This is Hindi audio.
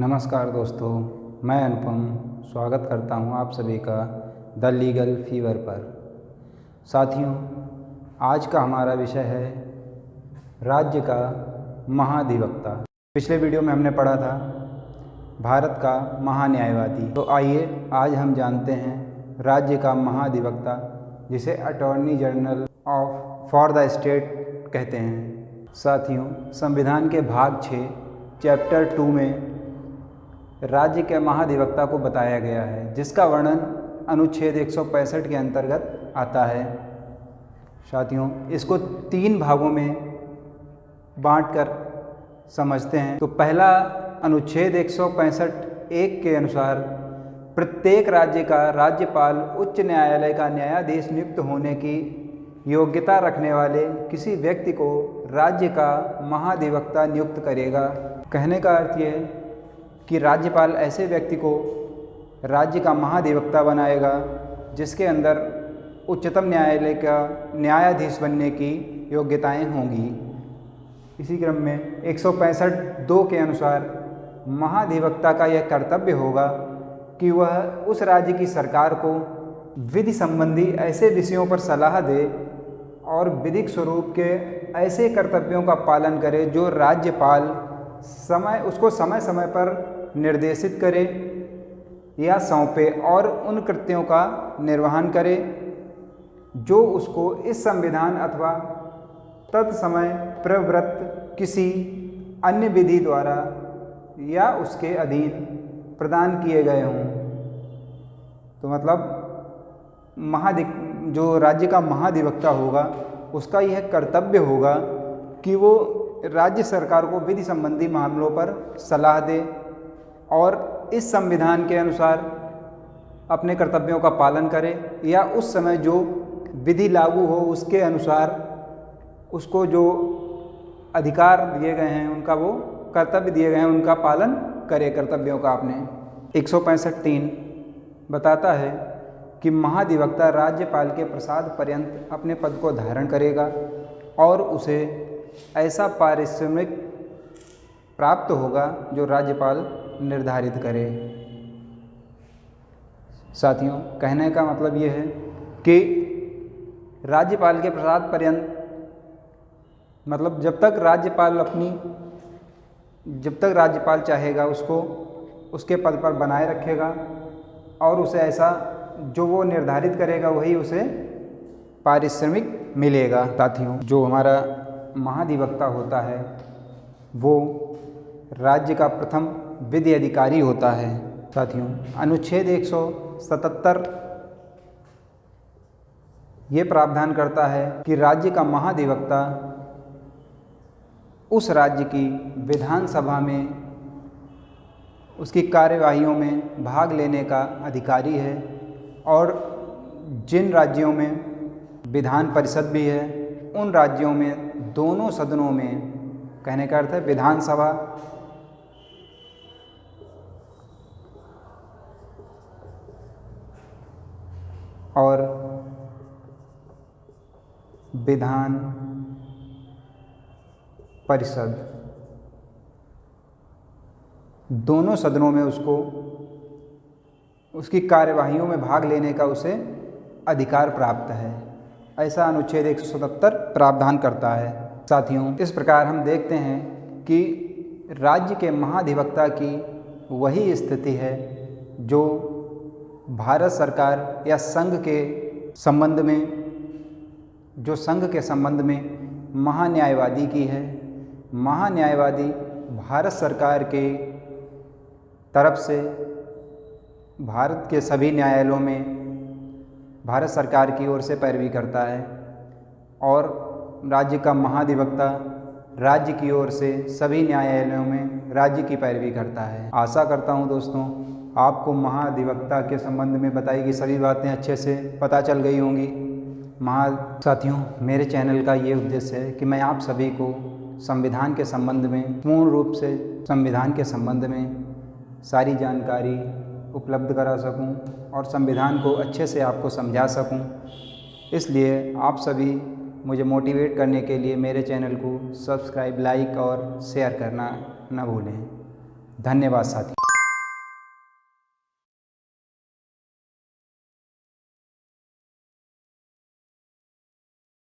नमस्कार दोस्तों, मैं अनुपम स्वागत करता हूं आप सभी का द लीगल फीवर पर। साथियों, आज का हमारा विषय है राज्य का महाधिवक्ता। पिछले वीडियो में हमने पढ़ा था भारत का महान्यायवादी। तो आइए आज हम जानते हैं राज्य का महाधिवक्ता, जिसे attorney general for the state कहते हैं। साथियों, संविधान के भाग 6 चैप्टर 2 में राज्य के महाधिवक्ता को बताया गया है, जिसका वर्णन अनुच्छेद 165 के अंतर्गत आता है। साथियों, इसको 3 भागों में बांटकर समझते हैं। तो पहला अनुच्छेद 165(1) के अनुसार प्रत्येक राज्य का राज्यपाल उच्च न्यायालय का न्यायाधीश नियुक्त होने की योग्यता रखने वाले किसी व्यक्ति को राज्य का महाधिवक्ता नियुक्त करेगा। कहने का अर्थ यह है कि राज्यपाल ऐसे व्यक्ति को राज्य का महाधिवक्ता बनाएगा जिसके अंदर उच्चतम न्यायालय का न्यायाधीश बनने की योग्यताएं होंगी। इसी क्रम में 165(2) के अनुसार महाधिवक्ता का यह कर्तव्य होगा कि वह उस राज्य की सरकार को विधि संबंधी ऐसे विषयों पर सलाह दे और विधिक स्वरूप के ऐसे कर्तव्यों का पालन करे जो राज्यपाल उसको समय समय पर निर्देशित करे या सौंपे, और उन कृत्यों का निर्वहन करे जो उसको इस संविधान अथवा तत्समय प्रवृत्त किसी अन्य विधि द्वारा या उसके अधीन प्रदान किए गए हों। तो मतलब जो राज्य का महाधिवक्ता होगा उसका यह कर्तव्य होगा कि वो राज्य सरकार को विधि संबंधी मामलों पर सलाह दे और इस संविधान के अनुसार अपने कर्तव्यों का पालन करे, या उस समय जो विधि लागू हो उसके अनुसार उसको जो अधिकार दिए गए हैं, उनका वो कर्तव्य दिए गए हैं, उनका पालन करे कर्तव्यों का अपने। 165(3) बताता है कि महाधिवक्ता राज्यपाल के प्रसाद पर्यंत अपने पद को धारण करेगा और उसे ऐसा पारिश्रमिक प्राप्त होगा जो राज्यपाल निर्धारित करे। साथियों, कहने का मतलब यह है कि राज्यपाल के प्रसाद पर्यंत मतलब जब तक राज्यपाल चाहेगा उसको उसके पद पर बनाए रखेगा और उसे ऐसा जो वो निर्धारित करेगा वही उसे पारिश्रमिक मिलेगा। साथियों, जो हमारा महाधिवक्ता होता है वो राज्य का प्रथम विधि अधिकारी होता है। साथियों, अनुच्छेद 177 ये प्रावधान करता है कि राज्य का महाधिवक्ता उस राज्य की विधानसभा में उसकी कार्यवाहियों में भाग लेने का अधिकारी है, और जिन राज्यों में विधान परिषद भी है उन राज्यों में दोनों सदनों में, कहने का अर्थ है विधानसभा और विधान परिषद, दोनों सदनों में उसको उसकी कार्यवाहियों में भाग लेने का उसे अधिकार प्राप्त है। ऐसा अनुच्छेद 177 प्रावधान करता है। साथियों, इस प्रकार हम देखते हैं कि राज्य के महाधिवक्ता की वही स्थिति है जो भारत सरकार या संघ के संबंध में महान्यायवादी की है। महान्यायवादी भारत सरकार के तरफ से भारत के सभी न्यायालयों में भारत सरकार की ओर से पैरवी करता है, और राज्य का महाधिवक्ता राज्य की ओर से सभी न्यायालयों में राज्य की पैरवी करता है। आशा करता हूं दोस्तों आपको महाधिवक्ता के संबंध में बताई गई सभी बातें अच्छे से पता चल गई होंगी। साथियों, मेरे चैनल का ये उद्देश्य है कि मैं आप सभी को संविधान के संबंध में पूर्ण रूप से संविधान के संबंध में सारी जानकारी उपलब्ध करा सकूं और संविधान को अच्छे से आपको समझा सकूं। इसलिए आप सभी मुझे मोटिवेट करने के लिए मेरे चैनल को सब्सक्राइब, लाइक और शेयर करना न भूलें। धन्यवाद साथियों।